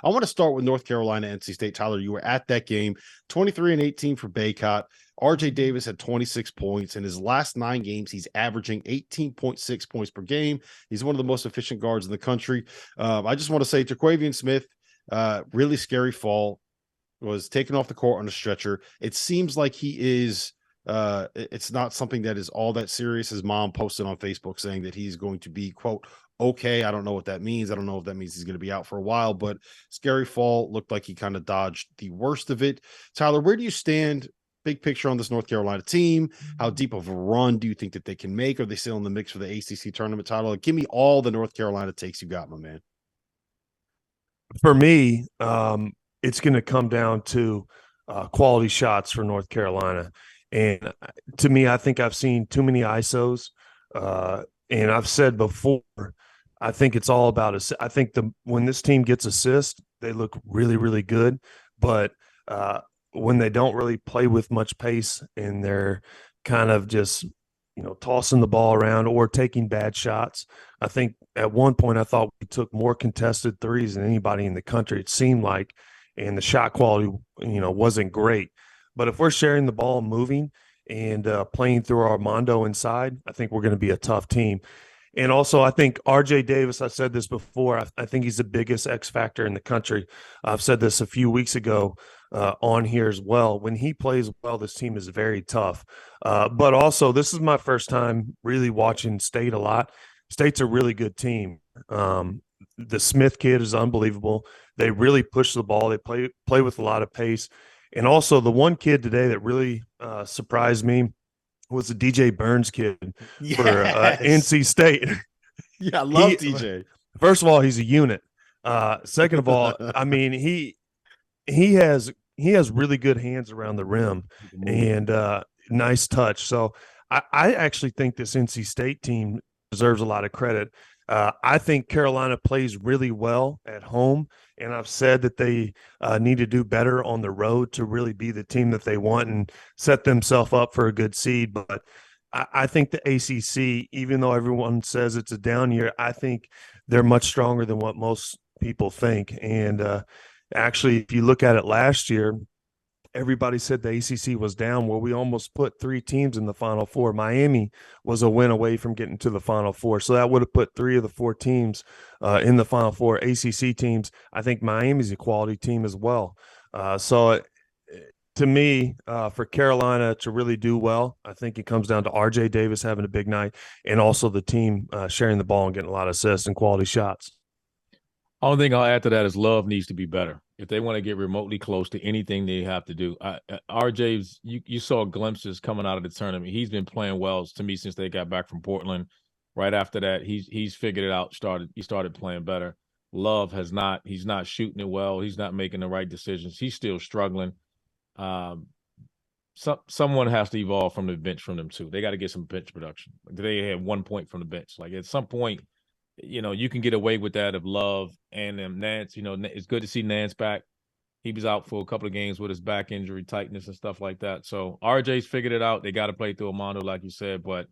I want to start with North Carolina, NC State. Tyler, you were at that game, 23-18 for Baycott. RJ Davis had 26 points. In his last 9 games, he's averaging 18.6 points per game. He's one of the most efficient guards in the country. I just want to say Terquavian Smith, really scary fall, was taken off the court on a stretcher. It seems like he is it's not something that is all that serious. His mom posted on Facebook saying that he's going to be, quote, okay. I don't know what that means. I don't know if that means he's going to be out for a while, but scary fall. Looked like he kind of dodged the worst of it. Tyler, where do you stand big picture on this North Carolina team? How deep of a run do you think that they can make? Are they still in the mix for the ACC tournament title? Like, give me all the North Carolina takes you got, my man. For me, it's going to come down to quality shots for North Carolina. And to me, I think I've seen too many ISOs. And I've said before, I think it's all about I think when this team gets assists, they look really, really good. But when they don't really play with much pace and they're kind of just, tossing the ball around or taking bad shots. I think at one point I thought we took more contested threes than anybody in the country, it seemed like, and the shot quality, wasn't great. But if we're sharing the ball, moving, and playing through Armando inside, I think we're going to be a tough team. And also, I think RJ Davis, I said this before, I think he's the biggest X factor in the country. I've said this a few weeks ago on here as well. When he plays well, this team is very tough. But also, this is my first time really watching State a lot. State's a really good team. The Smith kid is unbelievable. They really push the ball. They play with a lot of pace. And also, the one kid today that really surprised me was the DJ Burns kid for NC State. Yeah, I love DJ. First of all, he's a unit. Second of all, I mean, he has really good hands around the rim and nice touch. So I actually think this NC State team deserves a lot of credit. I think Carolina plays really well at home, and I've said that they need to do better on the road to really be the team that they want and set themselves up for a good seed. But I think the ACC, even though everyone says it's a down year, I think they're much stronger than what most people think. And actually, if you look at it last year, everybody said the ACC was down. Well, we almost put 3 teams in the Final Four. Miami was a win away from getting to the Final Four. So that would have put 3 of the 4 teams in the Final Four. ACC teams, I think Miami's a quality team as well. To me, for Carolina to really do well, I think it comes down to RJ Davis having a big night and also the team sharing the ball and getting a lot of assists and quality shots. Only thing I'll add to that is Love needs to be better. If they want to get remotely close to anything they have to do. RJ's, you saw glimpses coming out of the tournament. He's been playing well to me since they got back from Portland. Right after that, he's figured it out. He started playing better. Love has not. He's not shooting it well. He's not making the right decisions. He's still struggling. Someone has to evolve from the bench from them too. They got to get some bench production. They had 1 point from the bench. Like at some point, you can get away with that if Love and Nance. It's good to see Nance back. He was out for a couple of games with his back injury, tightness and stuff like that. So RJ's figured it out. They got to play through Armando, like you said, but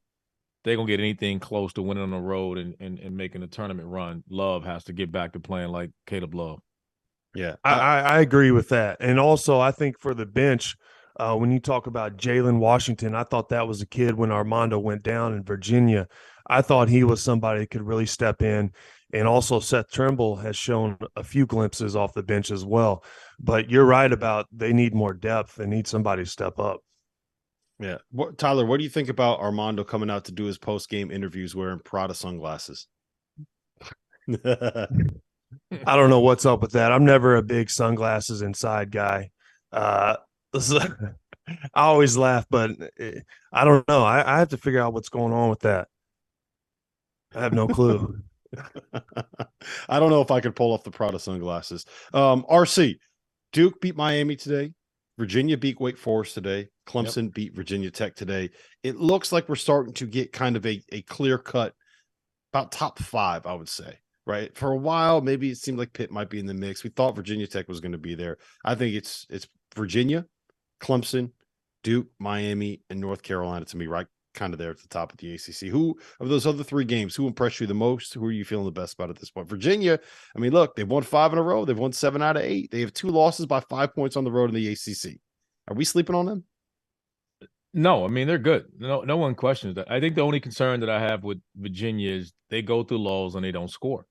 they're going to get anything close to winning on the road and making a tournament run. Love has to get back to playing like Caleb Love. Yeah, I agree with that. And also, I think for the bench, when you talk about Jalen Washington, I thought that was a kid when Armando went down in Virginia. I thought he was somebody that could really step in. And also Seth Trimble has shown a few glimpses off the bench as well. But you're right about they need more depth. They need somebody to step up. Yeah. Tyler, what do you think about Armando coming out to do his post-game interviews wearing Prada sunglasses? I don't know what's up with that. I'm never a big sunglasses inside guy. I always laugh, but I don't know. I have to figure out what's going on with that. I have no clue. I don't know if I could pull off the Prada sunglasses. RC, Duke beat Miami today. Virginia beat Wake Forest today. Clemson beat Virginia Tech today. It looks like we're starting to get kind of a clear cut, about top 5, I would say. Right. For a while, maybe it seemed like Pitt might be in the mix. We thought Virginia Tech was going to be there. I think it's Virginia, Clemson, Duke, Miami, and North Carolina to me, right? kind of there at the top of the ACC. Who of those other 3 games, who impressed you the most? Who are you feeling the best about at this point? Virginia, I mean, look, they've won 5 in a row. They've won 7 out of 8. They have 2 losses by 5 points on the road in the ACC. Are we sleeping on them? No, I mean, they're good. No one questions that. I think the only concern that I have with Virginia is they go through lulls and they don't score.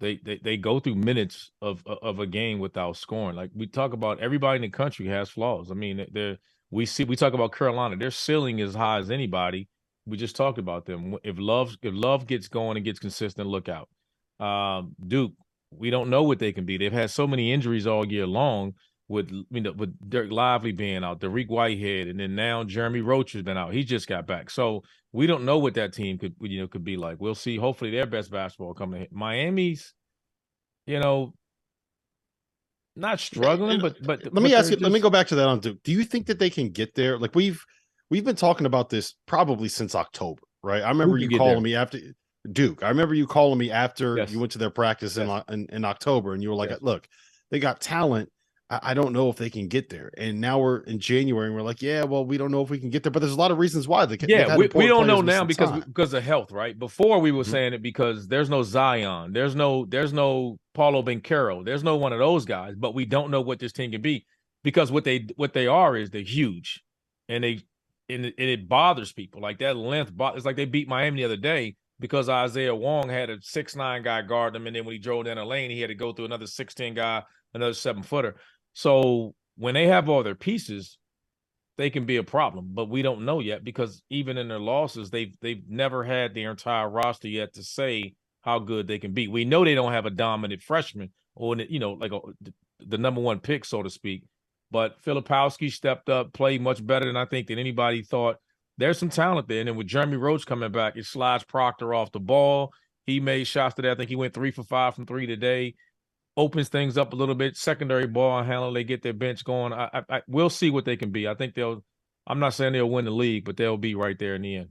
They go through minutes of a game without scoring. Like we talk about, everybody in the country has flaws. I mean, we talk about Carolina, their ceiling is high as anybody. We just talked about them. If Love gets going and gets consistent, look out. Duke, we don't know what they can be. They've had so many injuries all year long. With Derek Lively being out, Dariq Whitehead, and then now Jeremy Roach has been out. He just got back, so we don't know what that team could be like. We'll see. Hopefully, their best basketball coming. Miami's, not struggling, but let me ask you. Let me go back to that on Duke. Do you think that they can get there? Like we've been talking about this probably since October, right? I remember you calling me after Duke. I remember you calling me after you went to their practice in October, and you were like, "Look, they got talent. I don't know if they can get there." And now we're in January and we're like, yeah, well, we don't know if we can get there, but there's a lot of reasons why they can. Yeah, we don't know now because of health, right? Before we were saying it because there's no Zion, there's no Paulo Banchero, there's no one of those guys, but we don't know what this team can be because what they are is they're huge, and it bothers people. Like that length, it's like they beat Miami the other day because Isaiah Wong had a 6'9" guy guard them, and then when he drove down a lane, he had to go through another 6'10" guy, another 7-footer. So when they have all their pieces, they can be a problem, but we don't know yet because even in their losses, they've never had their entire roster yet to say how good they can be. We know they don't have a dominant freshman or like the number 1 pick, so to speak. But Filipowski stepped up, played much better than I think than anybody thought. There's some talent there, and then with Jeremy Roach coming back, it slides Proctor off the ball. He made shots today. I think he went 3 for 5 from 3 today. Opens things up a little bit. Secondary ball handle, they get their bench going. We'll see what they can be. I think I'm not saying they'll win the league, but they'll be right there in the end.